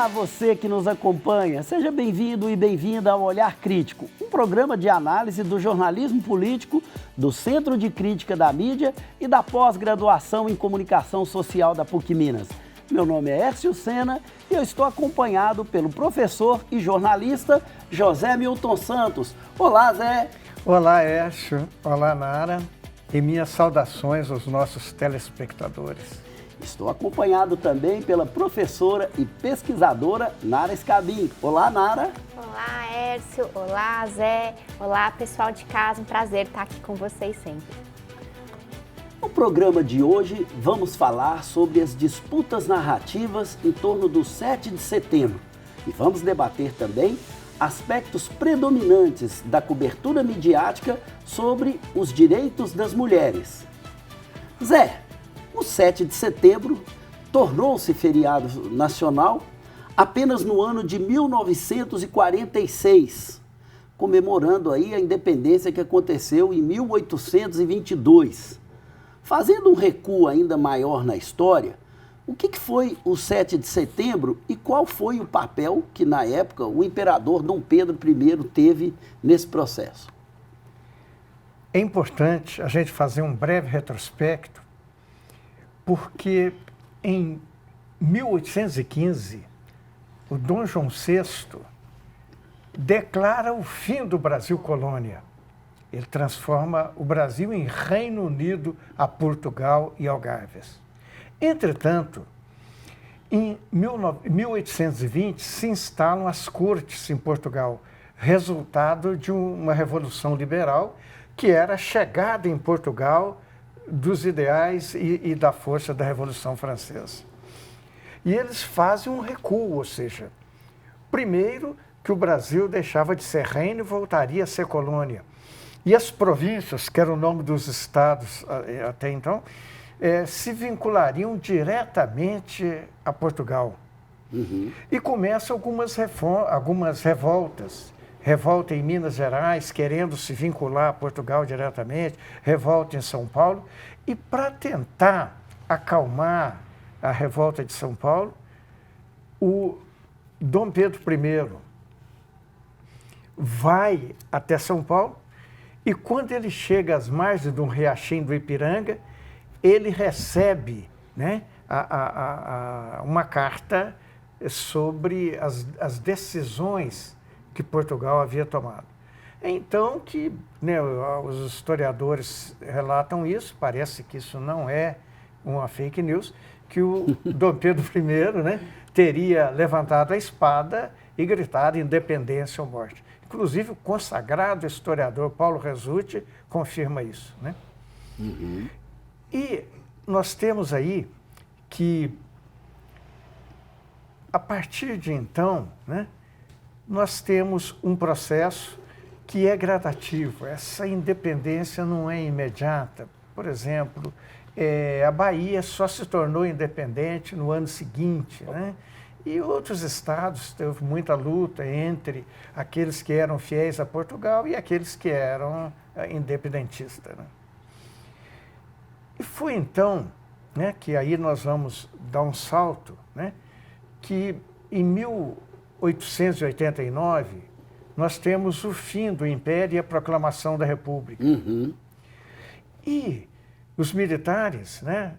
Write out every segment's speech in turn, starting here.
Olá, você que nos acompanha. Seja bem-vindo e bem-vinda ao Olhar Crítico, um programa de análise do jornalismo político, do Centro de Crítica da Mídia e da pós-graduação em Comunicação Social da PUC Minas. Meu nome é Hércio Sena e eu estou acompanhado pelo professor e jornalista José Milton Santos. Olá, Zé. Olá, Hércio. Olá, Nara. E minhas saudações aos nossos telespectadores. Estou acompanhado também pela professora e pesquisadora Nara Scabin. Olá, Nara. Olá, Hércio. Olá, Zé. Olá, pessoal de casa. Um prazer estar aqui com vocês sempre. No programa de hoje, vamos falar sobre as disputas narrativas em torno do 7 de setembro. E vamos debater também aspectos predominantes da cobertura midiática sobre os direitos das mulheres. Zé, o 7 de setembro tornou-se feriado nacional apenas no ano de 1946, comemorando aí a independência que aconteceu em 1822. Fazendo um recuo ainda maior na história, o que foi o 7 de setembro e qual foi o papel que, na época, o imperador Dom Pedro I teve nesse processo? É importante a gente fazer um breve retrospecto, porque em 1815, o Dom João VI declara o fim do Brasil colônia. Ele transforma o Brasil em Reino Unido a Portugal e Algarves. Entretanto, em 1820 se instalam as cortes em Portugal, resultado de uma revolução liberal que era a chegada em Portugal dos ideais e da força da Revolução Francesa. E eles fazem um recuo, ou seja, primeiro que o Brasil deixava de ser reino e voltaria a ser colônia. E as províncias, que era o nome dos estados até então, se vinculariam diretamente a Portugal. Uhum. E começam algumas revoltas. Revolta em Minas Gerais, querendo se vincular a Portugal diretamente, revolta em São Paulo. E para tentar acalmar a revolta de São Paulo, o Dom Pedro I vai até São Paulo e quando ele chega às margens de um riachinho do Ipiranga, ele recebe, né, uma carta sobre as decisões que Portugal havia tomado. Então, que, né, os historiadores relatam isso, parece que isso não é uma fake news, que o Dom Pedro I, né, teria levantado a espada e gritado independência ou morte. Inclusive, o consagrado historiador Paulo Resutti confirma isso, né? Uhum. E nós temos aí que, a partir de então, né, nós temos um processo que é gradativo. Essa independência não é imediata. Por exemplo, a Bahia só se tornou independente no ano seguinte, né? E outros estados, teve muita luta entre aqueles que eram fiéis a Portugal e aqueles que eram independentistas, né? E foi então, né, que aí nós vamos dar um salto, né, que em 1889 nós temos o fim do Império e a proclamação da República. Uhum. E os militares, né,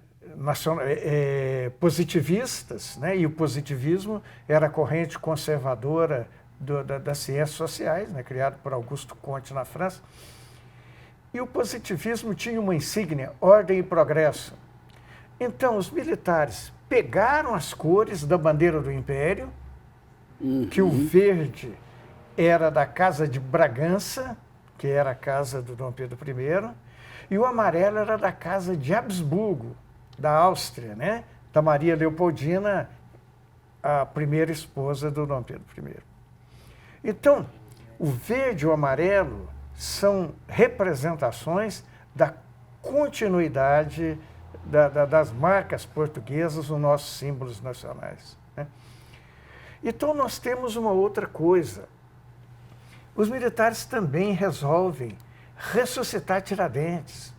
positivistas, né, e o positivismo era a corrente conservadora das ciências sociais, né, criado por Augusto Comte na França. E o positivismo tinha uma insígnia, ordem e progresso. Então, os militares pegaram as cores da bandeira do Império, que o verde era da Casa de Bragança, que era a casa do Dom Pedro I, e o amarelo era da Casa de Habsburgo, da Áustria, né? Da Maria Leopoldina, a primeira esposa do Dom Pedro I. Então, o verde e o amarelo são representações da continuidade das marcas portuguesas nos nossos símbolos nacionais, né? Então, nós temos uma outra coisa. Os militares também resolvem ressuscitar Tiradentes.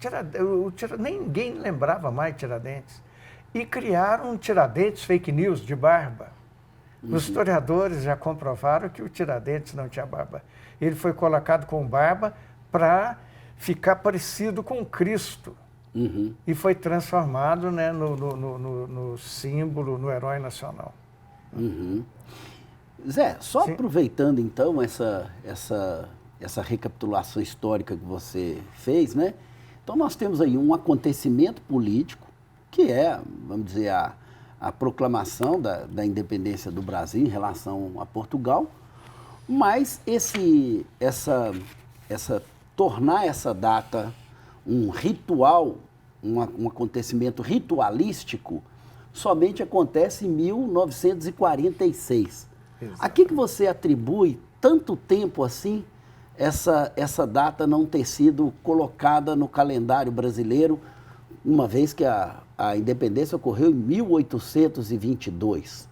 Ninguém lembrava mais de Tiradentes. E criaram um Tiradentes fake news de barba. Os historiadores já comprovaram que o Tiradentes não tinha barba. Ele foi colocado com barba para ficar parecido com Cristo. E foi transformado, né, no símbolo, no herói nacional. Zé, só Sim. aproveitando então essa recapitulação histórica que você fez, né? Então nós temos aí um acontecimento político, que é, vamos dizer, a proclamação da independência do Brasil em relação a Portugal, mas tornar essa data um ritual, um acontecimento ritualístico, somente acontece em 1946. Exato. A que você atribui tanto tempo assim essa data não ter sido colocada no calendário brasileiro, uma vez que a independência ocorreu em 1822?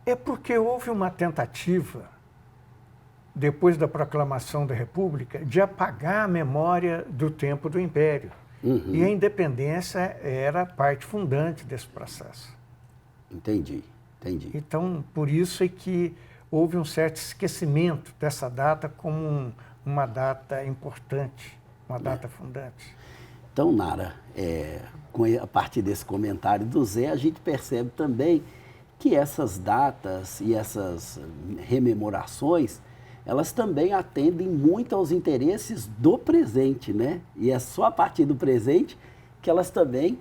É porque houve uma tentativa, depois da proclamação da República, de apagar a memória do tempo do Império. E a independência era parte fundante desse processo. Entendi. Então, por isso é que houve um certo esquecimento dessa data como uma data importante, uma data fundante. Então, Nara, a partir desse comentário do Zé, a gente percebe também que essas datas e essas rememorações, elas também atendem muito aos interesses do presente, né? E é só a partir do presente que elas também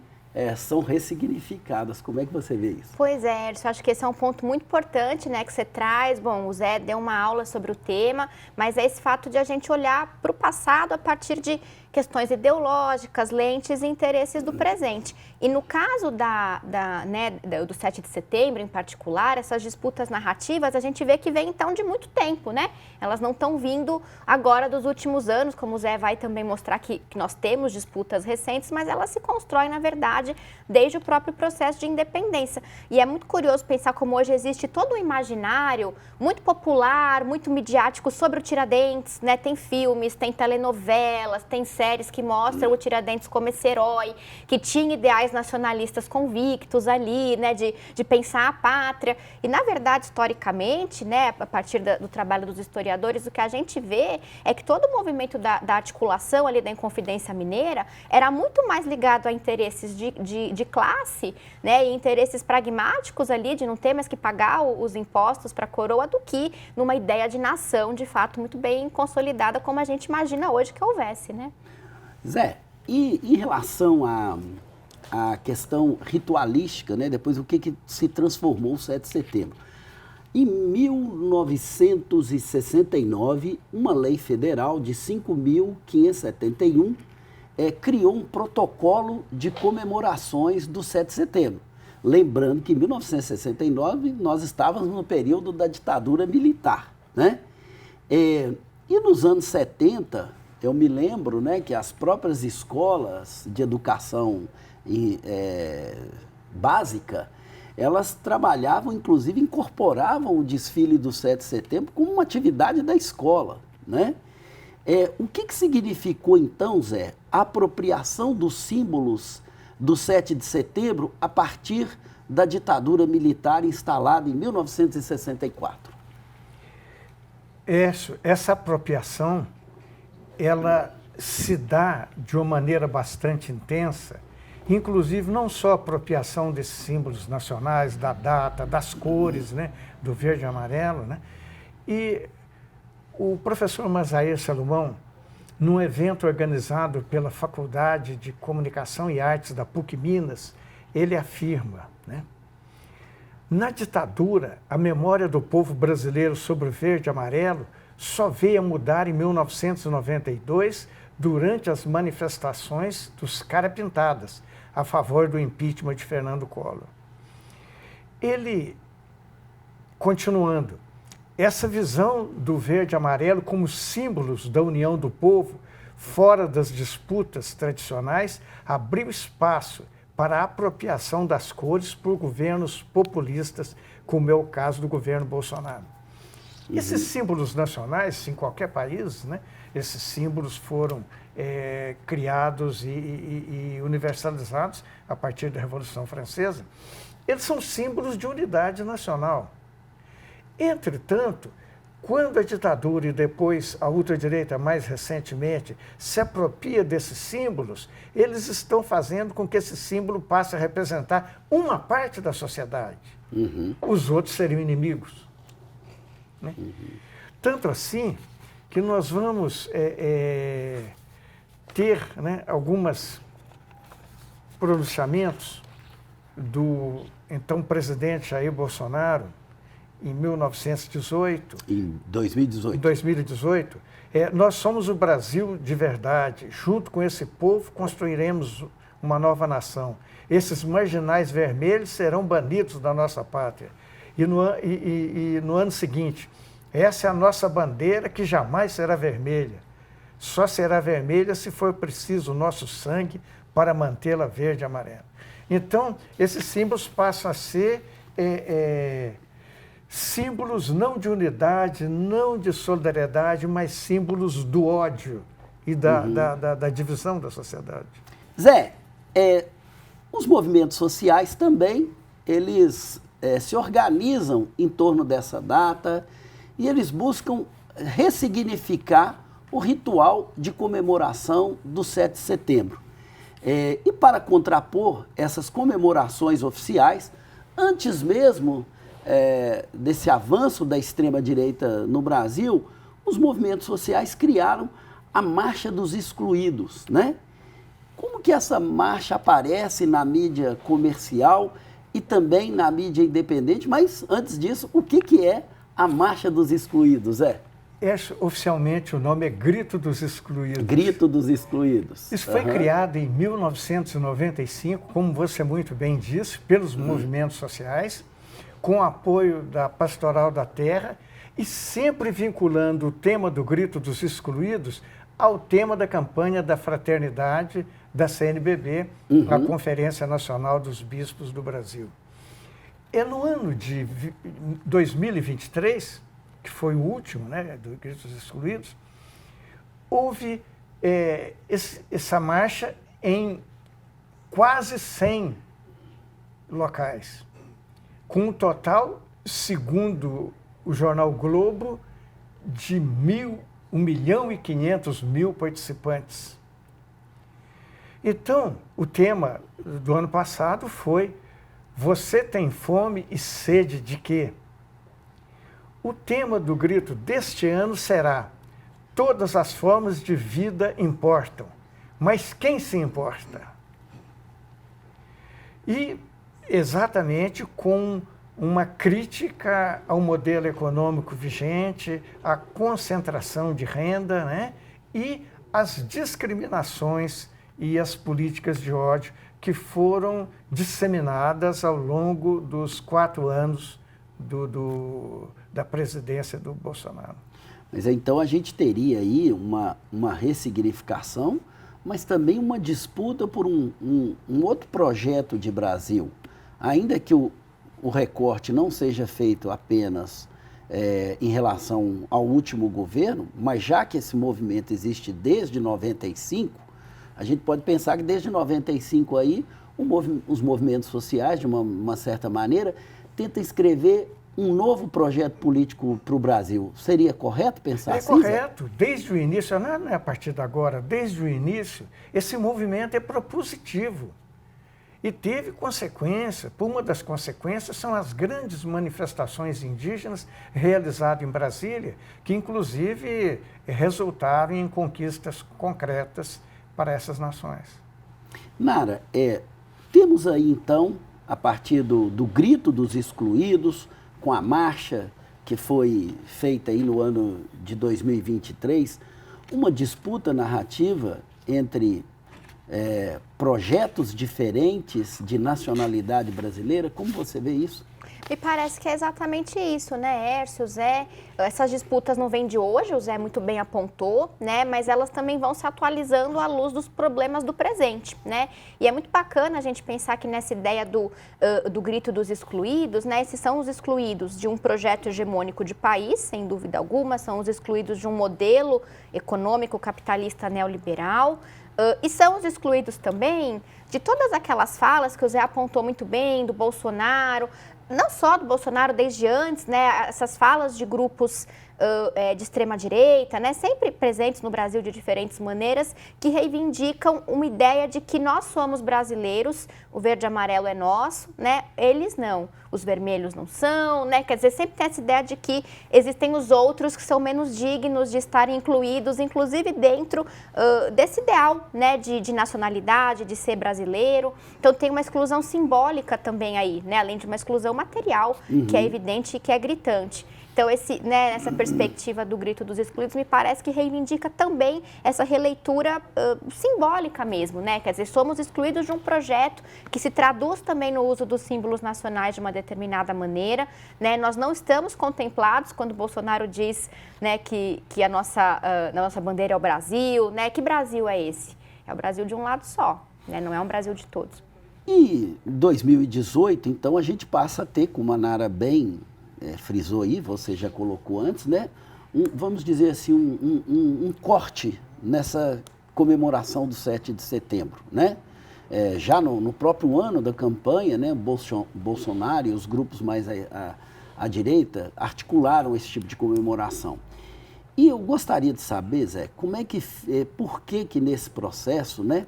são ressignificadas. Como é que você vê isso? Pois é, Edson, acho que esse é um ponto muito importante, né, que você traz. Bom, o Zé deu uma aula sobre o tema, mas é esse fato de a gente olhar para o passado a partir de questões ideológicas, lentes e interesses do presente. E no caso do 7 de setembro, em particular, essas disputas narrativas, a gente vê que vem, então, de muito tempo, né? Elas não estão vindo agora dos últimos anos, como o Zé vai também mostrar que nós temos disputas recentes, mas elas se constroem, na verdade, desde o próprio processo de independência. E é muito curioso pensar como hoje existe todo um imaginário muito popular, muito midiático sobre o Tiradentes, né? Tem filmes, tem telenovelas, tem séries que mostram o Tiradentes como esse herói, que tinha ideais nacionalistas convictos ali, né, de pensar a pátria. E, na verdade, historicamente, né, a partir do trabalho dos historiadores, o que a gente vê é que todo o movimento da articulação ali da Inconfidência Mineira era muito mais ligado a interesses de classe, né, e interesses pragmáticos ali, de não ter mais que pagar os impostos para a coroa, do que numa ideia de nação, de fato, muito bem consolidada, como a gente imagina hoje que houvesse, né? Zé, e em relação à questão ritualística, né, depois o que se transformou o 7 de setembro? Em 1969, uma lei federal de 5.571 criou um protocolo de comemorações do 7 de setembro. Lembrando que em 1969 nós estávamos no período da ditadura militar, né? E nos anos 70, eu me lembro, né, que as próprias escolas de educação básica, elas trabalhavam, inclusive incorporavam o desfile do 7 de setembro como uma atividade da escola, né? O que significou então, Zé, a apropriação dos símbolos do 7 de setembro a partir da ditadura militar instalada em 1964? Essa apropriação, ela se dá de uma maneira bastante intensa, inclusive não só a apropriação desses símbolos nacionais, da data, das cores, né, do verde e amarelo, né? E o professor Masair Salomão, num evento organizado pela Faculdade de Comunicação e Artes da PUC Minas, ele afirma, né, na ditadura, a memória do povo brasileiro sobre o verde e amarelo só veio a mudar em 1992, durante as manifestações dos Cara-Pintadas, a favor do impeachment de Fernando Collor. Ele, continuando, essa visão do verde e amarelo como símbolos da união do povo, fora das disputas tradicionais, abriu espaço para a apropriação das cores por governos populistas, como é o caso do governo Bolsonaro. Esses símbolos nacionais, em qualquer país, né, esses símbolos foram criados e universalizados a partir da Revolução Francesa. Eles são símbolos de unidade nacional. Entretanto, quando a ditadura e depois a ultradireita, mais recentemente, se apropria desses símbolos, eles estão fazendo com que esse símbolo passe a representar uma parte da sociedade. Os outros seriam inimigos. Né? Tanto assim que nós vamos ter, né, alguns pronunciamentos do então presidente Jair Bolsonaro, em 1918. Em 2018. Em 2018, nós somos o Brasil de verdade. Junto com esse povo, construiremos uma nova nação. Esses marginais vermelhos serão banidos da nossa pátria. E no ano seguinte, essa é a nossa bandeira que jamais será vermelha. Só será vermelha se for preciso o nosso sangue para mantê-la verde e amarela. Então, esses símbolos passam a ser símbolos não de unidade, não de solidariedade, mas símbolos do ódio e da divisão da sociedade. Zé, os movimentos sociais também, eles se organizam em torno dessa data e eles buscam ressignificar o ritual de comemoração do 7 de setembro. E para contrapor essas comemorações oficiais, antes mesmo desse avanço da extrema-direita no Brasil, os movimentos sociais criaram a Marcha dos Excluídos, né? Como que essa marcha aparece na mídia comercial e também na mídia independente? Mas, antes disso, o que é a Marcha dos Excluídos, Zé? Oficialmente, o nome é Grito dos Excluídos. Grito dos Excluídos. Isso foi criado em 1995, como você muito bem disse, pelos movimentos sociais, com o apoio da Pastoral da Terra e sempre vinculando o tema do Grito dos Excluídos ao tema da campanha da fraternidade da CNBB, a Conferência Nacional dos Bispos do Brasil. No ano de 2023, que foi o último, né, do Grito dos Excluídos, houve essa marcha em quase 100 locais, com um total, segundo o jornal Globo, de 1.500.000 participantes. Então, o tema do ano passado foi: você tem fome e sede de quê? O tema do grito deste ano será: todas as formas de vida importam, mas quem se importa? E exatamente com uma crítica ao modelo econômico vigente, à concentração de renda, né? E às discriminações e as políticas de ódio que foram disseminadas ao longo dos 4 anos da presidência do Bolsonaro. Mas então a gente teria aí uma ressignificação, mas também uma disputa por um outro projeto de Brasil. Ainda que o recorte não seja feito apenas em relação ao último governo, mas já que esse movimento existe desde 95, a gente pode pensar que desde 95 aí, os movimentos sociais, de uma certa maneira, tentam escrever um novo projeto político para o Brasil. Seria correto pensar assim? É correto. Desde o início, não é a partir de agora, desde o início, esse movimento é propositivo. E teve consequência. Uma das consequências são as grandes manifestações indígenas realizadas em Brasília, que inclusive resultaram em conquistas concretas para essas nações. Nara, temos aí então, a partir do Grito dos Excluídos, com a marcha que foi feita aí no ano de 2023, uma disputa narrativa entre projetos diferentes de nacionalidade brasileira. Como você vê isso? Me parece que é exatamente isso, né, Hércio, Zé? Essas disputas não vêm de hoje, o Zé muito bem apontou, né? Mas elas também vão se atualizando à luz dos problemas do presente, né? E é muito bacana a gente pensar que nessa ideia do grito dos excluídos, né? Esses são os excluídos de um projeto hegemônico de país, sem dúvida alguma, são os excluídos de um modelo econômico capitalista neoliberal, e são os excluídos também de todas aquelas falas que o Zé apontou muito bem, do Bolsonaro, não só do Bolsonaro, desde antes, né, essas falas de grupos de extrema-direita, né, sempre presentes no Brasil de diferentes maneiras, que reivindicam uma ideia de que nós somos brasileiros, o verde e amarelo é nosso, né, eles não, os vermelhos não são, né, quer dizer, sempre tem essa ideia de que existem os outros que são menos dignos de estarem incluídos, inclusive dentro desse ideal, né, de nacionalidade, de ser brasileiro. Então tem uma exclusão simbólica também aí, né, além de uma exclusão material, que é evidente e que é gritante. Então, essa perspectiva do grito dos excluídos me parece que reivindica também essa releitura simbólica mesmo, né? Quer dizer, somos excluídos de um projeto que se traduz também no uso dos símbolos nacionais de uma determinada maneira, né? Nós não estamos contemplados quando Bolsonaro diz, né, que a nossa bandeira é o Brasil, né? Que Brasil é esse? É o Brasil de um lado só, né? Não é um Brasil de todos. E em 2018, então, a gente passa a ter, como a Nara bem frisou aí, você já colocou antes, né? Vamos dizer assim, um corte nessa comemoração do 7 de setembro, né? Já no próprio ano da campanha, né, Bolsonaro e os grupos mais à direita articularam esse tipo de comemoração. E eu gostaria de saber, Zé, por que nesse processo, né,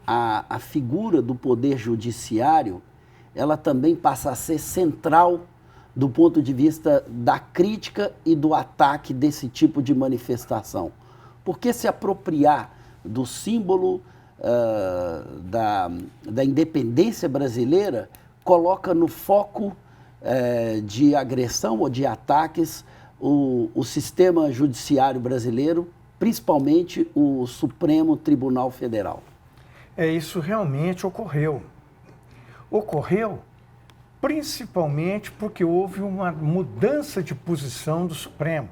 a figura do Poder Judiciário, ela também passa a ser central do ponto de vista da crítica e do ataque desse tipo de manifestação? Por que se apropriar do símbolo da independência brasileira coloca no foco de agressão ou de ataques o sistema judiciário brasileiro, principalmente o Supremo Tribunal Federal? Isso realmente ocorreu. Ocorreu principalmente porque houve uma mudança de posição do Supremo.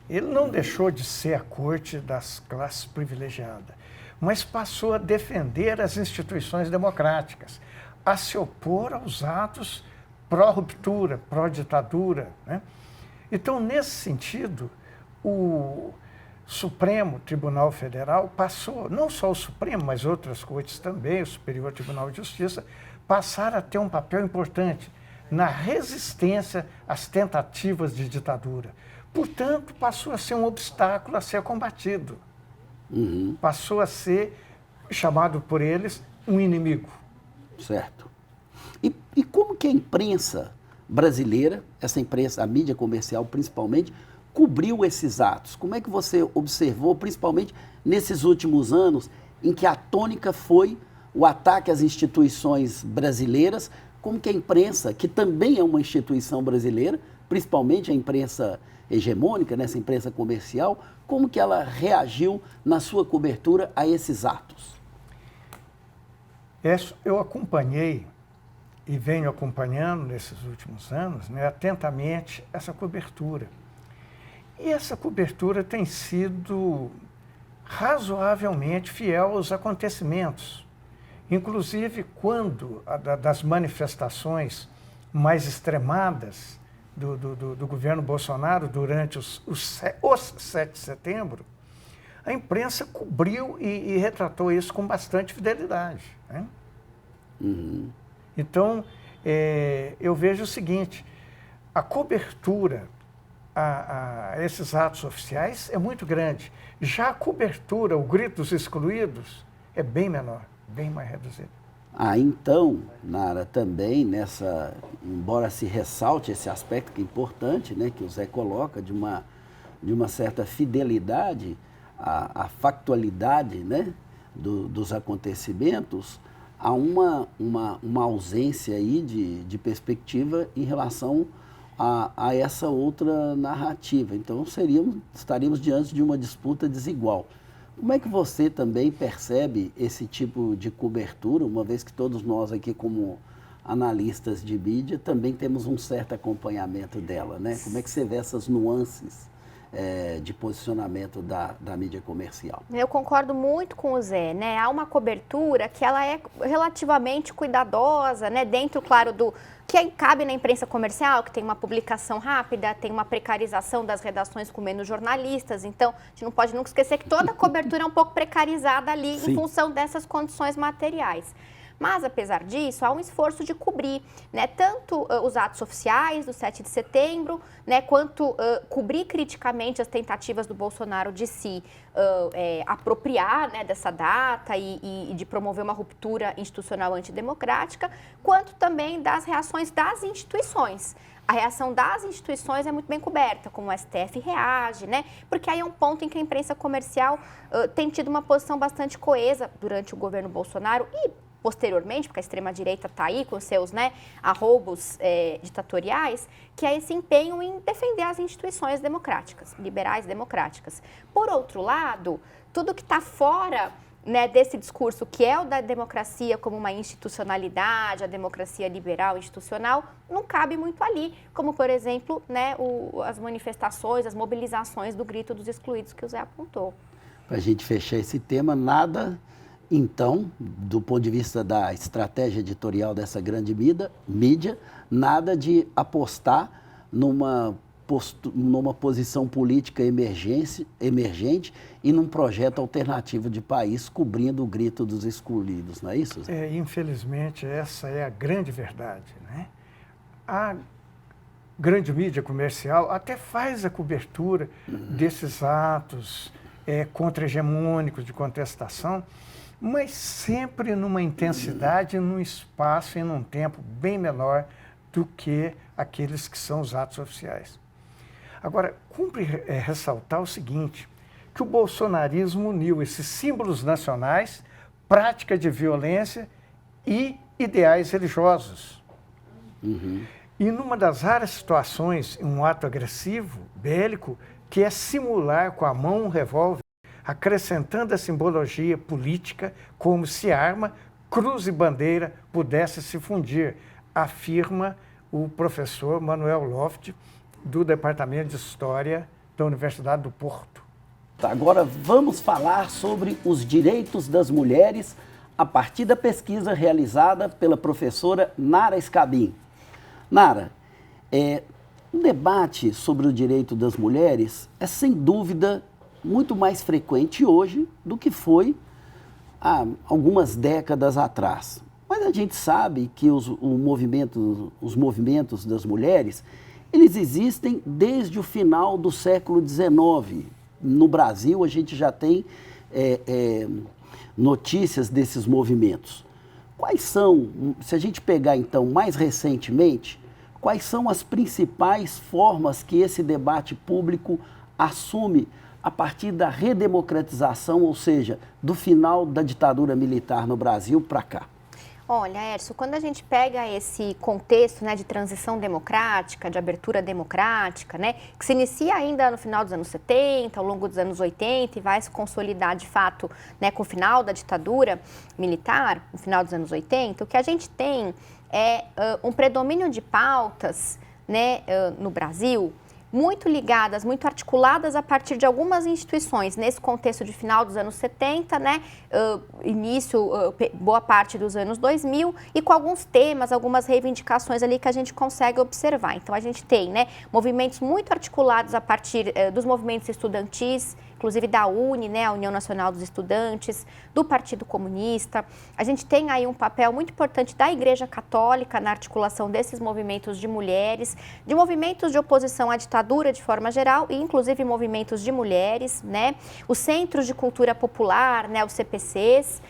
Ele não deixou de ser a corte das classes privilegiadas, mas passou a defender as instituições democráticas, a se opor aos atos pró-ruptura, pró-ditadura, né? Então, nesse sentido, o Supremo Tribunal Federal passou, não só o Supremo, mas outras cortes também, o Superior Tribunal de Justiça, passaram a ter um papel importante na resistência às tentativas de ditadura. Portanto, passou a ser um obstáculo a ser combatido. Passou a ser chamado por eles um inimigo. Certo. E como que a imprensa brasileira, essa imprensa, a mídia comercial principalmente, cobriu esses atos? Como é que você observou, principalmente nesses últimos anos, em que a tônica foi o ataque às instituições brasileiras, como que a imprensa, que também é uma instituição brasileira, principalmente a imprensa hegemônica, nessa imprensa comercial, como que ela reagiu na sua cobertura a esses atos? Eu acompanhei e venho acompanhando nesses últimos anos, né, atentamente essa cobertura. E essa cobertura tem sido razoavelmente fiel aos acontecimentos. Inclusive, quando das manifestações mais extremadas do governo Bolsonaro durante os 7 de setembro, a imprensa cobriu e retratou isso com bastante fidelidade, né? Então, eu vejo o seguinte, a cobertura a esses atos oficiais é muito grande. Já a cobertura, o grito dos excluídos, é bem menor, bem mais reduzido. Então, Nara, também embora se ressalte esse aspecto que é importante, né, que o Zé coloca, de uma certa fidelidade à factualidade, né, dos acontecimentos, há uma ausência aí de perspectiva em relação a essa outra narrativa. Então, estaríamos diante de uma disputa desigual. Como é que você também percebe esse tipo de cobertura, uma vez que todos nós aqui, como analistas de mídia, também temos um certo acompanhamento dela, né? Como é que você vê essas nuances de posicionamento da mídia comercial? Eu concordo muito com o Zé, né? Há uma cobertura que ela é relativamente cuidadosa, né? Dentro, claro, do que cabe na imprensa comercial, que tem uma publicação rápida, tem uma precarização das redações com menos jornalistas. Então, a gente não pode nunca esquecer que toda a cobertura é um pouco precarizada ali. Sim. Em função dessas condições materiais. Mas, apesar disso, há um esforço de cobrir, né, tanto os atos oficiais do 7 de setembro, né, quanto cobrir criticamente as tentativas do Bolsonaro de se apropriar, né, dessa data e de promover uma ruptura institucional antidemocrática, quanto também das reações das instituições. A reação das instituições é muito bem coberta, como o STF reage, né? Porque aí é um ponto em que a imprensa comercial tem tido uma posição bastante coesa durante o governo Bolsonaro e posteriormente, porque a extrema-direita está aí com seus, né, arroubos ditatoriais, que é esse empenho em defender as instituições democráticas, liberais democráticas. Por outro lado, tudo que está fora, né, desse discurso que é o da democracia como uma institucionalidade, a democracia liberal institucional, não cabe muito ali, como, por exemplo, né, as manifestações, as mobilizações do grito dos excluídos que o Zé apontou. Para a gente fechar esse tema, nada, então, do ponto de vista da estratégia editorial dessa grande mídia, nada de apostar numa posição política emergente e num projeto alternativo de país cobrindo o grito dos excluídos, não é isso, Zé? Infelizmente, essa é a grande verdade, né? A grande mídia comercial até faz a cobertura desses atos contra-hegemônicos de contestação, mas sempre numa intensidade, num espaço e num tempo bem menor do que aqueles que são os atos oficiais. Agora, cumpre ressaltar o seguinte, que o bolsonarismo uniu esses símbolos nacionais, prática de violência e ideais religiosos. E numa das raras situações, um ato agressivo, bélico, que é simular com a mão um revólver, acrescentando a simbologia política como se arma, cruz e bandeira pudesse se fundir, afirma o professor Manuel Loft, do Departamento de História da Universidade do Porto. Agora vamos falar sobre os direitos das mulheres a partir da pesquisa realizada pela professora Nara Scabin. Nara, o debate sobre o direito das mulheres é sem dúvida muito mais frequente hoje do que foi há algumas décadas atrás. Mas a gente sabe que os movimentos das mulheres, eles existem desde o final do século XIX. No Brasil, a gente já tem notícias desses movimentos. Quais são, se a gente pegar então mais recentemente, quais são as principais formas que esse debate público assume a partir da redemocratização, ou seja, do final da ditadura militar no Brasil para cá? Olha, Hércio, quando a gente pega esse contexto, né, de transição democrática, de abertura democrática, né, que se inicia ainda no final dos anos 70, ao longo dos anos 80 e vai se consolidar de fato, né, com o final da ditadura militar, no final dos anos 80, o que a gente tem é um predomínio de pautas, né, no Brasil, muito ligadas, muito articuladas a partir de algumas instituições, nesse contexto de final dos anos 70, né, boa parte dos anos 2000, e com alguns temas, algumas reivindicações ali que a gente consegue observar. Então, a gente tem, né, movimentos muito articulados a partir dos movimentos estudantis, inclusive da UNE, né, a União Nacional dos Estudantes, do Partido Comunista. A gente tem aí um papel muito importante da Igreja Católica na articulação desses movimentos de mulheres, de movimentos de oposição à ditadura de forma geral e inclusive movimentos de mulheres, né, os Centros de Cultura Popular, né, os CPCs.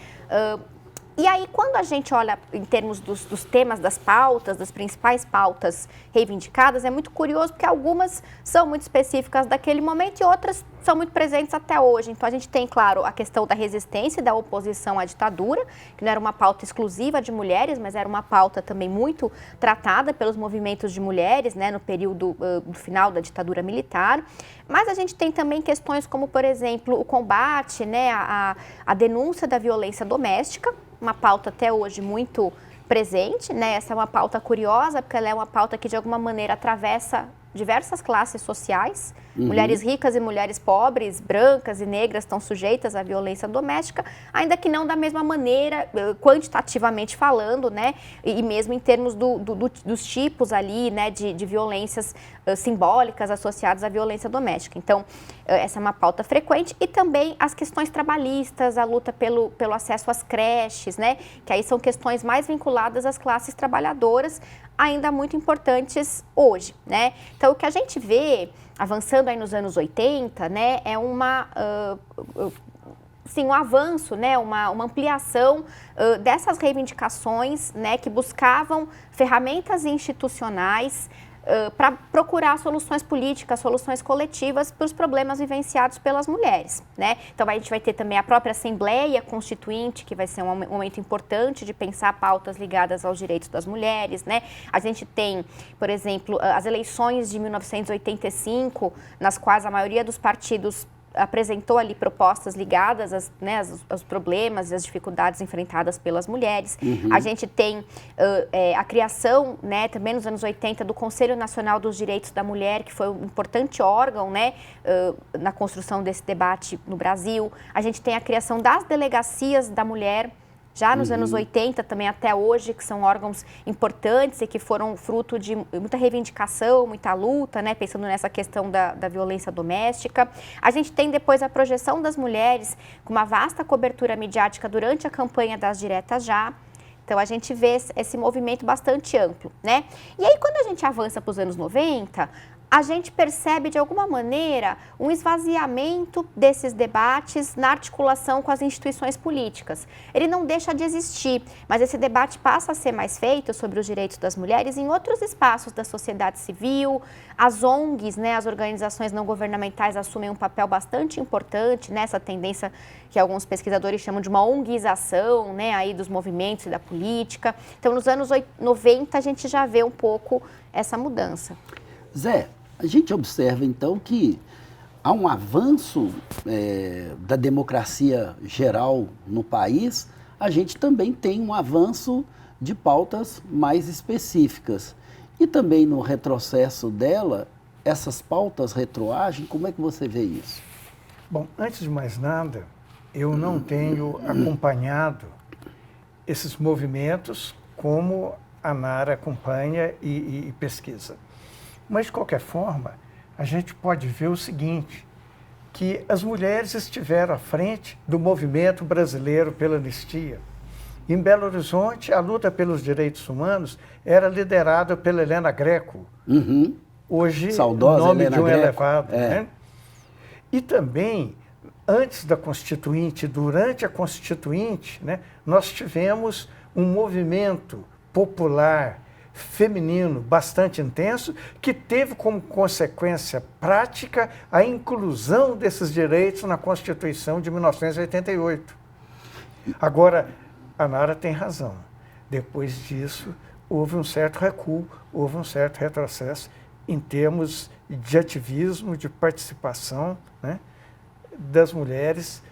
E aí, quando a gente olha em termos dos temas das pautas, das principais pautas reivindicadas, é muito curioso porque algumas são muito específicas daquele momento e outras são muito presentes até hoje. Então, a gente tem, claro, a questão da resistência e da oposição à ditadura, que não era uma pauta exclusiva de mulheres, mas era uma pauta também muito tratada pelos movimentos de mulheres, né, no período do final da ditadura militar. Mas a gente tem também questões como, por exemplo, o combate, né, a denúncia da violência doméstica, uma pauta até hoje muito presente, né? Essa é uma pauta curiosa, porque ela é uma pauta que de alguma maneira atravessa diversas classes sociais, mulheres ricas e mulheres pobres, brancas e negras estão sujeitas à violência doméstica, ainda que não da mesma maneira, quantitativamente falando, né, e mesmo em termos dos tipos ali, né, de violências simbólicas associadas à violência doméstica. Então, essa é uma pauta frequente, e também as questões trabalhistas, a luta pelo acesso às creches, né, que aí são questões mais vinculadas às classes trabalhadoras, ainda muito importantes hoje, né. Então, o que a gente vê avançando aí nos anos 80, né, é um avanço, né, uma ampliação dessas reivindicações, né, que buscavam ferramentas institucionais para procurar soluções políticas, soluções coletivas para os problemas vivenciados pelas mulheres, né? Então, a gente vai ter também a própria Assembleia Constituinte, que vai ser um momento importante de pensar pautas ligadas aos direitos das mulheres, né? A gente tem, por exemplo, as eleições de 1985, nas quais a maioria dos partidos apresentou ali propostas ligadas aos problemas e às dificuldades enfrentadas pelas mulheres. A gente tem a criação, né, também nos anos 80, do Conselho Nacional dos Direitos da Mulher, que foi um importante órgão, né, na construção desse debate no Brasil. A gente tem a criação das delegacias da mulher, já nos anos 80, também até hoje, que são órgãos importantes e que foram fruto de muita reivindicação, muita luta, né, pensando nessa questão da violência doméstica. A gente tem depois a projeção das mulheres com uma vasta cobertura midiática durante a campanha das Diretas Já. Então, a gente vê esse movimento bastante amplo, né? E aí, quando a gente avança para os anos 90, a gente percebe, de alguma maneira, um esvaziamento desses debates na articulação com as instituições políticas. Ele não deixa de existir, mas esse debate passa a ser mais feito sobre os direitos das mulheres em outros espaços da sociedade civil. As ONGs, né, as organizações não governamentais, assumem um papel bastante importante nessa tendência que alguns pesquisadores chamam de uma onguização, né, aí dos movimentos e da política. Então, nos anos 90, a gente já vê um pouco essa mudança. Zé, a gente observa, então, que há um avanço da democracia geral no país, a gente também tem um avanço de pautas mais específicas. E também no retrocesso dela, essas pautas retroagem, como é que você vê isso? Bom, antes de mais nada, eu não tenho acompanhado esses movimentos como a Nara acompanha e pesquisa. Mas, de qualquer forma, a gente pode ver o seguinte, que as mulheres estiveram à frente do movimento brasileiro pela anistia. Em Belo Horizonte, a luta pelos direitos humanos era liderada pela Helena Greco, hoje saudosa nome Helena de um Greco. elevado. Né? E também, antes da Constituinte, durante a Constituinte, né, nós tivemos um movimento popular feminino bastante intenso, que teve como consequência prática a inclusão desses direitos na Constituição de 1988. Agora, a Nara tem razão. Depois disso, houve um certo recuo, houve um certo retrocesso em termos de ativismo, de participação, né, das mulheres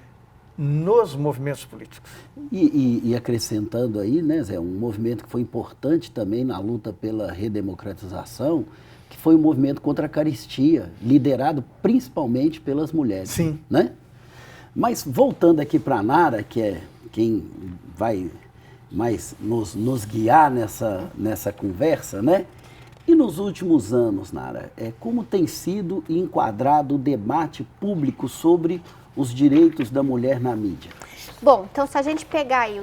nos movimentos políticos. E acrescentando aí, né, Zé, um movimento que foi importante também na luta pela redemocratização, que foi o movimento contra a carestia, liderado principalmente pelas mulheres. Sim. Né? Mas voltando aqui para a Nara, que é quem vai mais nos guiar nessa conversa, né? E nos últimos anos, Nara, como tem sido enquadrado o debate público sobre os direitos da mulher na mídia? Bom, então se a gente pegar aí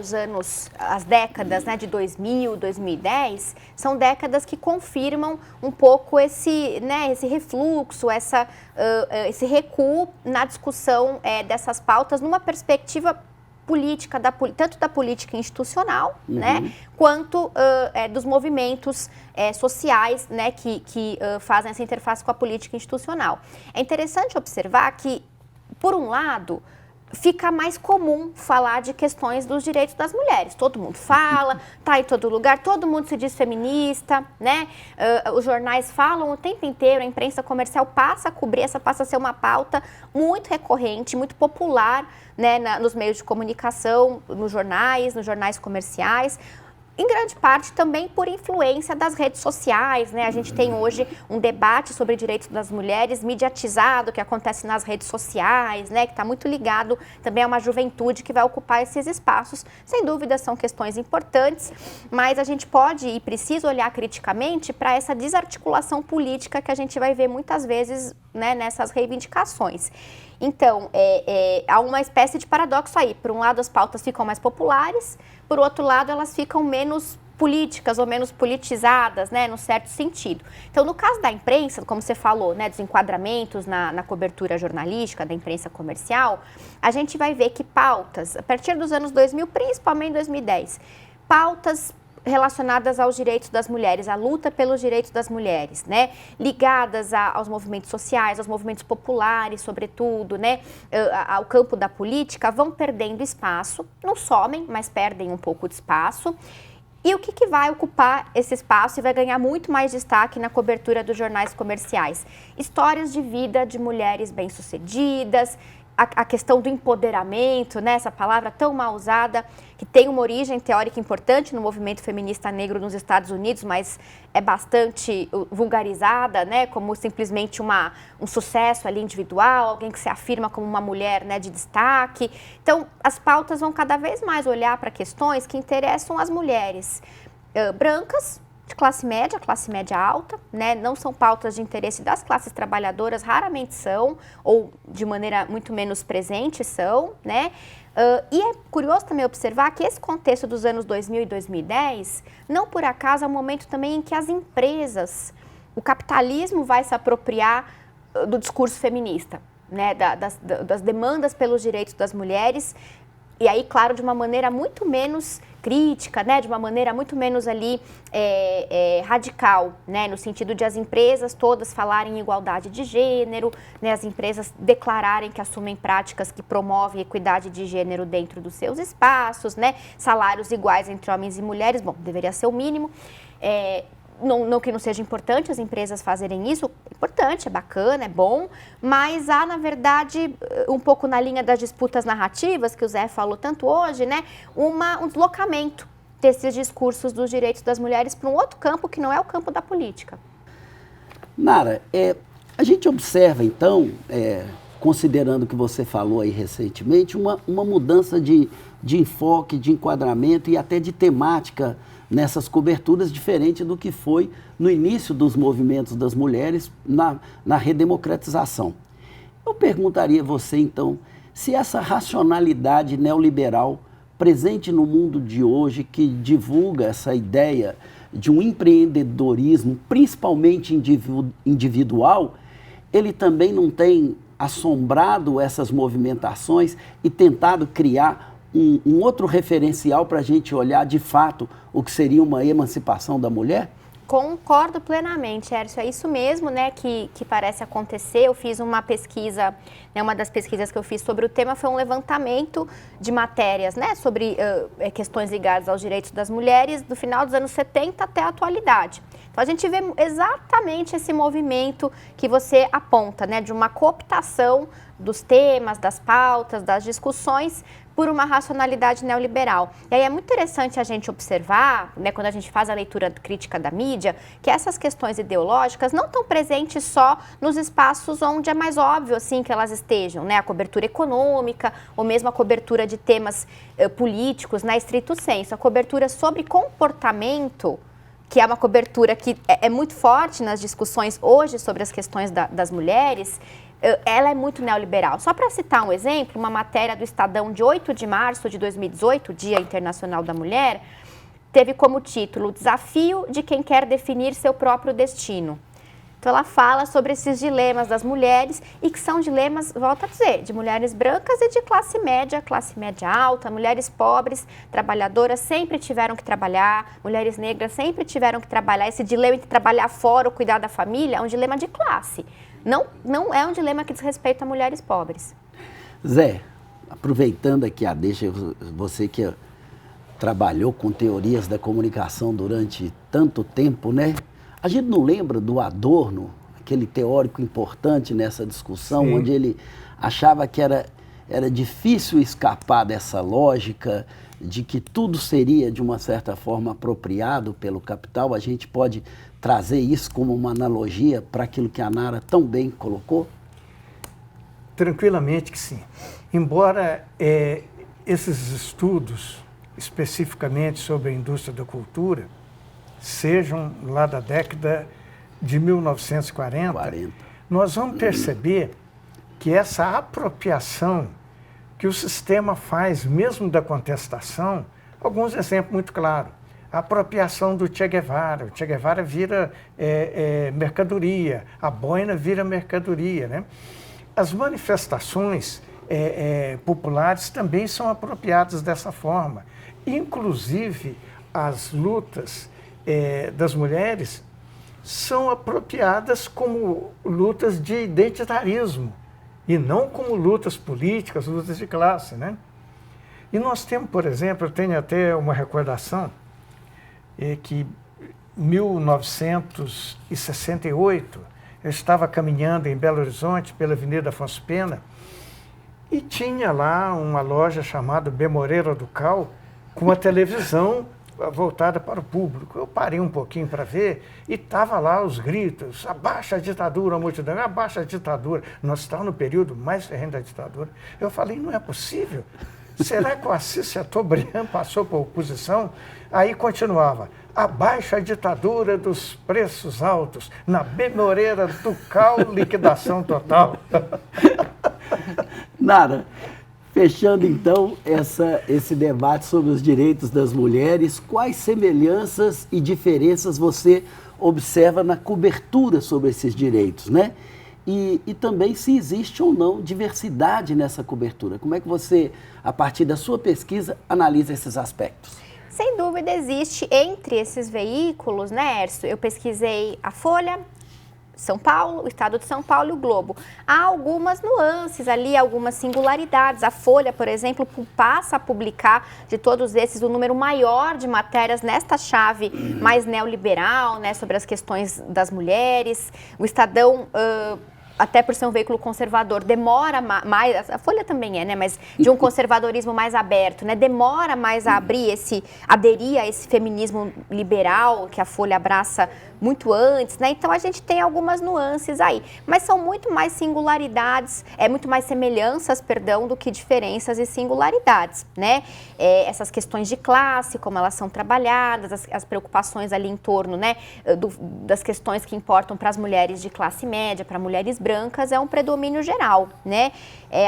as décadas, né, de 2000, 2010, são décadas que confirmam um pouco esse refluxo, esse recuo na discussão dessas pautas numa perspectiva política, tanto da política institucional, né, quanto dos movimentos sociais, né, que fazem essa interface com a política institucional. É interessante observar que, por um lado, fica mais comum falar de questões dos direitos das mulheres. Todo mundo fala, está em todo lugar, todo mundo se diz feminista, né? Os jornais falam o tempo inteiro, a imprensa comercial passa a cobrir, passa a ser uma pauta muito recorrente, muito popular, né, nos meios de comunicação, nos jornais comerciais. em grande parte também por influência das redes sociais, né? A gente tem hoje um debate sobre direitos das mulheres mediatizado, que acontece nas redes sociais, né? Que está muito ligado também a uma juventude que vai ocupar esses espaços. Sem dúvida são questões importantes, mas a gente pode e precisa olhar criticamente para essa desarticulação política que a gente vai ver muitas vezes, né, nessas reivindicações. Então, há uma espécie de paradoxo aí. Por um lado, as pautas ficam mais populares, por outro lado, elas ficam menos políticas ou menos politizadas, né, no certo sentido. Então, no caso da imprensa, como você falou, né, dos enquadramentos na cobertura jornalística, da imprensa comercial, a gente vai ver que pautas, a partir dos anos 2000, principalmente 2010, pautas relacionadas aos direitos das mulheres, à luta pelos direitos das mulheres, né? Ligadas aos movimentos sociais, aos movimentos populares, sobretudo, né? Ao campo da política, vão perdendo espaço, não somem, mas perdem um pouco de espaço. E o que vai ocupar esse espaço e vai ganhar muito mais destaque na cobertura dos jornais comerciais? Histórias de vida de mulheres bem-sucedidas, a questão do empoderamento, né, essa palavra tão mal usada, que tem uma origem teórica importante no movimento feminista negro nos Estados Unidos, mas é bastante vulgarizada, né, como simplesmente um sucesso ali individual, alguém que se afirma como uma mulher, né, de destaque. Então, as pautas vão cada vez mais olhar para questões que interessam as mulheres brancas, de classe média alta, né? Não são pautas de interesse das classes trabalhadoras, raramente são, ou de maneira muito menos presente são, né? E é curioso também observar que esse contexto dos anos 2000 e 2010, não por acaso é um momento também em que as empresas, o capitalismo vai se apropriar do discurso feminista, né? Das demandas pelos direitos das mulheres, e aí, claro, de uma maneira muito menos crítica, né, de uma maneira muito menos ali radical, né, no sentido de as empresas todas falarem em igualdade de gênero, né, as empresas declararem que assumem práticas que promovem equidade de gênero dentro dos seus espaços, né, salários iguais entre homens e mulheres, bom, deveria ser o mínimo. Não que não seja importante as empresas fazerem isso, é importante, é bacana, é bom, mas há, na verdade, um pouco na linha das disputas narrativas, que o Zé falou tanto hoje, né, um deslocamento desses discursos dos direitos das mulheres para um outro campo que não é o campo da política. Nara, a gente observa, então, considerando o que você falou aí recentemente, uma mudança de enfoque, de enquadramento e até de temática nessas coberturas, diferente do que foi no início dos movimentos das mulheres na redemocratização. Eu perguntaria a você, então, se essa racionalidade neoliberal presente no mundo de hoje, que divulga essa ideia de um empreendedorismo, principalmente individual, ele também não tem assombrado essas movimentações e tentado criar um outro referencial para a gente olhar de fato o que seria uma emancipação da mulher? Concordo plenamente, Hércio. É isso mesmo, né, que parece acontecer. Eu fiz uma pesquisa, né, uma das pesquisas que eu fiz sobre o tema foi um levantamento de matérias, né, sobre questões ligadas aos direitos das mulheres do final dos anos 70 até a atualidade. Então, a gente vê exatamente esse movimento que você aponta, né, de uma cooptação dos temas, das pautas, das discussões por uma racionalidade neoliberal. E aí é muito interessante a gente observar, né, quando a gente faz a leitura crítica da mídia, que essas questões ideológicas não estão presentes só nos espaços onde é mais óbvio assim, que elas estejam, né, a cobertura econômica, ou mesmo a cobertura de temas políticos, na estrito senso. A cobertura sobre comportamento, que é uma cobertura que é muito forte nas discussões hoje sobre as questões das mulheres, ela é muito neoliberal. Só para citar um exemplo, uma matéria do Estadão de 8 de março de 2018, Dia Internacional da Mulher, teve como título Desafio de quem quer definir seu próprio destino. Então ela fala sobre esses dilemas das mulheres e que são dilemas, volto a dizer, de mulheres brancas e de classe média alta, mulheres pobres, trabalhadoras sempre tiveram que trabalhar, mulheres negras sempre tiveram que trabalhar. Esse dilema entre trabalhar fora ou cuidar da família é um dilema de classe. Não é um dilema que diz respeito a mulheres pobres. Zé, aproveitando aqui a deixa, você que trabalhou com teorias da comunicação durante tanto tempo, né? A gente não lembra do Adorno, aquele teórico importante nessa discussão, sim, onde ele achava que era difícil escapar dessa lógica de que tudo seria, de uma certa forma, apropriado pelo capital, a gente pode trazer isso como uma analogia para aquilo que a Nara tão bem colocou? Tranquilamente que sim. Embora esses estudos, especificamente sobre a indústria da cultura, sejam lá da década de 1940, nós vamos perceber que essa apropriação que o sistema faz, mesmo da contestação, alguns exemplos muito claros. A apropriação do Che Guevara. O Che Guevara vira mercadoria, a boina vira mercadoria, né? As manifestações populares também são apropriadas dessa forma. Inclusive, as lutas das mulheres são apropriadas como lutas de identitarismo e não como lutas políticas, lutas de classe, né? E nós temos, por exemplo, eu tenho até uma recordação que em 1968 eu estava caminhando em Belo Horizonte pela Avenida Afonso Pena e tinha lá uma loja chamada B. Moreira do Cal com uma televisão voltada para o público. Eu parei um pouquinho para ver e estava lá os gritos: abaixa a ditadura, a multidão, abaixa a ditadura. Nós estávamos no período mais ferrenho da ditadura. Eu falei, não é possível. Será que o Assis Chateaubriand passou por oposição? Aí continuava: abaixa a ditadura dos preços altos, na B. Moreira do Cal, liquidação total. Nara, fechando então esse debate sobre os direitos das mulheres, quais semelhanças e diferenças você observa na cobertura sobre esses direitos, né? E também se existe ou não diversidade nessa cobertura. Como é que você, a partir da sua pesquisa, analisa esses aspectos? Sem dúvida existe entre esses veículos, né, Hércio? Eu pesquisei a Folha, São Paulo, o Estado de São Paulo e o Globo. Há algumas nuances ali, algumas singularidades. A Folha, por exemplo, passa a publicar de todos esses um número maior de matérias nesta chave mais neoliberal, né, sobre as questões das mulheres. O Estadão, até por ser um veículo conservador, demora mais, a Folha também é, né, mas de um conservadorismo mais aberto, né, demora mais a aderir a esse feminismo liberal que a Folha abraça muito antes, né, então a gente tem algumas nuances aí, mas são muito mais singularidades, muito mais semelhanças, perdão, do que diferenças e singularidades, né, essas questões de classe, como elas são trabalhadas, as preocupações ali em torno, né, das questões que importam para as mulheres de classe média, para mulheres brancas, é um predomínio geral, né?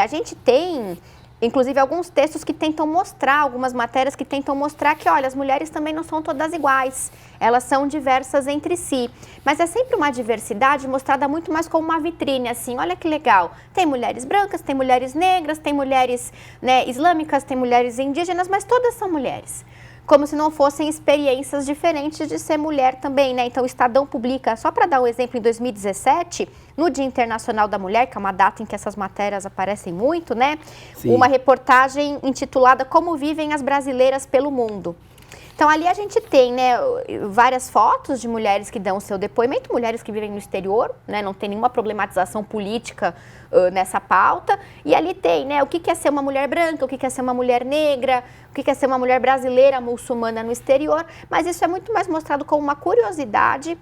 A gente tem, inclusive, alguns textos que tentam mostrar, algumas matérias que tentam mostrar que, olha, as mulheres também não são todas iguais, elas são diversas entre si, mas é sempre uma diversidade mostrada muito mais como uma vitrine, assim, olha que legal, tem mulheres brancas, tem mulheres negras, tem mulheres, né, islâmicas, tem mulheres indígenas, mas todas são mulheres. Como se não fossem experiências diferentes de ser mulher também, né? Então, o Estadão publica, só para dar um exemplo, em 2017, no Dia Internacional da Mulher, que é uma data em que essas matérias aparecem muito, né? Sim. Uma reportagem intitulada Como Vivem as Brasileiras pelo Mundo. Então, ali a gente tem, né, várias fotos de mulheres que dão o seu depoimento, mulheres que vivem no exterior, né, não tem nenhuma problematização política nessa pauta. E ali tem, né, o que é ser uma mulher branca, o que é ser uma mulher negra, o que é ser uma mulher brasileira, muçulmana no exterior. Mas isso é muito mais mostrado como uma curiosidade,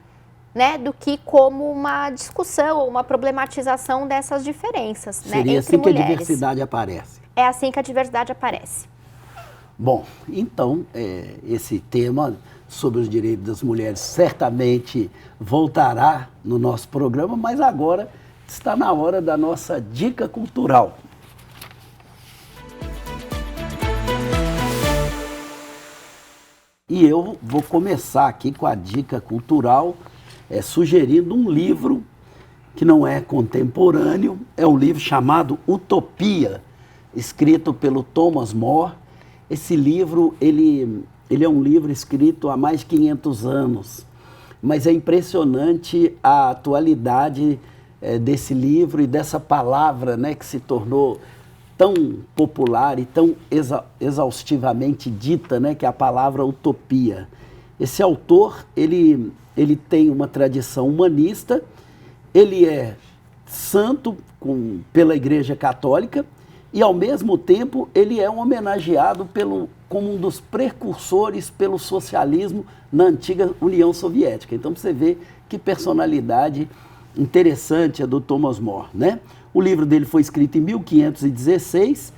né, do que como uma discussão ou uma problematização dessas diferenças, né, entre assim mulheres. Que a diversidade aparece. É assim que a diversidade aparece. Bom, então, esse tema sobre os direitos das mulheres certamente voltará no nosso programa, mas agora está na hora da nossa dica cultural. E eu vou começar aqui com a dica cultural, sugerindo um livro que não é contemporâneo, é um livro chamado Utopia, escrito pelo Thomas More. Esse livro, ele é um livro escrito há mais de 500 anos, mas é impressionante a atualidade desse livro e dessa palavra, né, que se tornou tão popular e tão exaustivamente dita, né, que é a palavra utopia. Esse autor, ele tem uma tradição humanista, ele é santo pela Igreja Católica e ao mesmo tempo ele é um homenageado como um dos precursores pelo socialismo na antiga União Soviética. Então você vê que personalidade interessante é do Thomas More, né? O livro dele foi escrito em 1516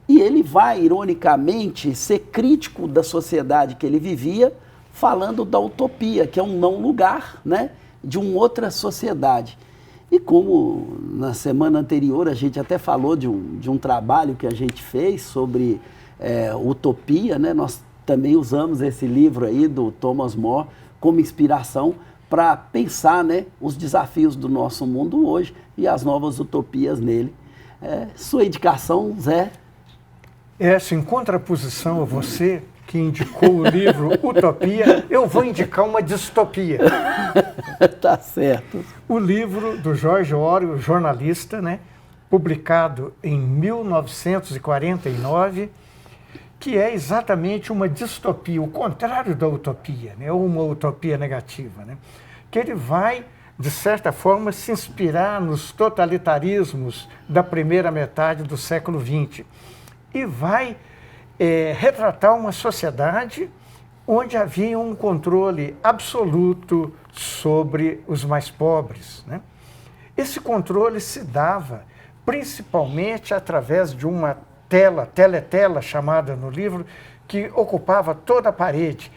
e ele vai, ironicamente, ser crítico da sociedade que ele vivia, falando da utopia, que é um não lugar, né, de uma outra sociedade. E como na semana anterior a gente até falou de um trabalho que a gente fez sobre utopia, né, nós também usamos esse livro aí do Thomas More como inspiração para pensar, né, os desafios do nosso mundo hoje e as novas utopias nele. Sua indicação, Zé? Em contraposição a você, que indicou o livro Utopia, eu vou indicar uma distopia. Tá certo. O livro do George Orwell, jornalista, né, publicado em 1949, que é exatamente uma distopia, o contrário da utopia, né, uma utopia negativa, né, que ele vai, de certa forma, se inspirar nos totalitarismos da primeira metade do século XX e vai retratar uma sociedade onde havia um controle absoluto sobre os mais pobres, né? Esse controle se dava principalmente através de uma teletela chamada no livro, que ocupava toda a parede.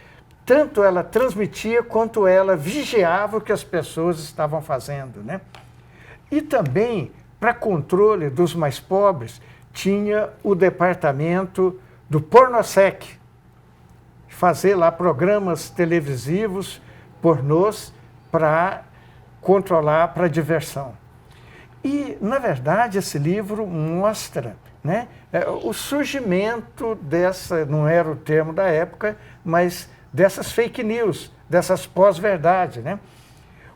Tanto ela transmitia quanto ela vigiava o que as pessoas estavam fazendo, né? E também, para controle dos mais pobres, tinha o departamento do Pornosec, fazer lá programas televisivos, pornôs, para controlar, para diversão. E, na verdade, esse livro mostra, né, o surgimento dessa, não era o termo da época, mas dessas fake news, dessas pós-verdade, né?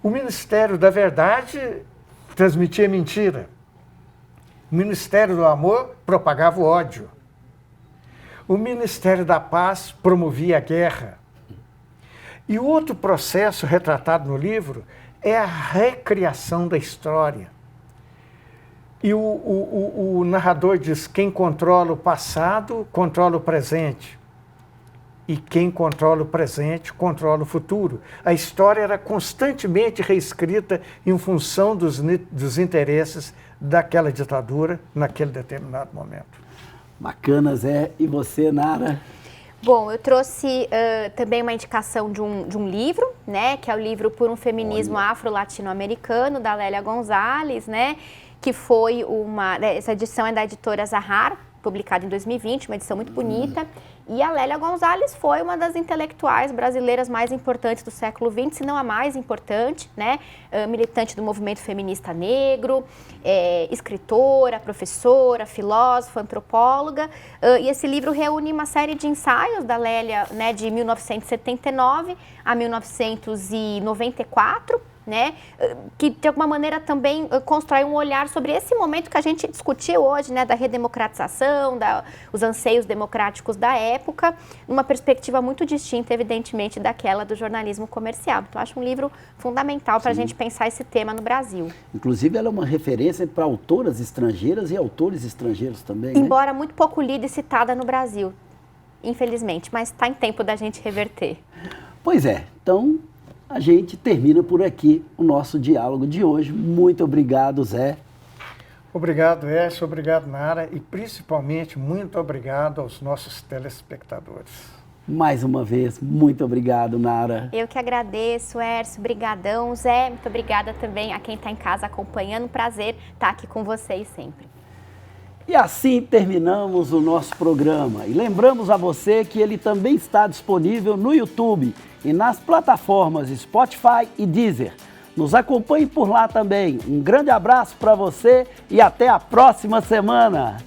O Ministério da Verdade transmitia mentira. O Ministério do Amor propagava o ódio. O Ministério da Paz promovia a guerra. E o outro processo retratado no livro é a recriação da história. E o narrador diz: quem controla o passado, controla o presente. E quem controla o presente, controla o futuro. A história era constantemente reescrita em função dos interesses daquela ditadura naquele determinado momento. Bacana, Zé. E você, Nara? Bom, eu trouxe também uma indicação de um livro, né, que é o livro Por um Feminismo Afro-Latino-Americano, da Lélia Gonzalez, né, que foi essa edição é da editora Zahar, publicada em 2020, uma edição muito bonita. E a Lélia Gonzalez foi uma das intelectuais brasileiras mais importantes do século XX, se não a mais importante, né? Militante do movimento feminista negro, escritora, professora, filósofa, antropóloga. E esse livro reúne uma série de ensaios da Lélia, né, de 1979 a 1994, né, que de alguma maneira também constrói um olhar sobre esse momento que a gente discutiu hoje, né, da redemocratização, os anseios democráticos da época, numa perspectiva muito distinta, evidentemente, daquela do jornalismo comercial. Então, acho um livro fundamental para a gente pensar esse tema no Brasil. Inclusive, ela é uma referência para autoras estrangeiras e autores estrangeiros também, embora muito pouco lida e citada no Brasil, infelizmente, mas está em tempo da gente reverter. Pois é, então a gente termina por aqui o nosso diálogo de hoje. Muito obrigado, Zé. Obrigado, Hércio, obrigado, Nara, e principalmente muito obrigado aos nossos telespectadores. Mais uma vez, muito obrigado, Nara. Eu que agradeço, Hércio, brigadão. Zé, muito obrigada também a quem está em casa acompanhando. Um prazer estar aqui com vocês sempre. E assim terminamos o nosso programa. E lembramos a você que ele também está disponível no YouTube e nas plataformas Spotify e Deezer. Nos acompanhe por lá também. Um grande abraço para você e até a próxima semana.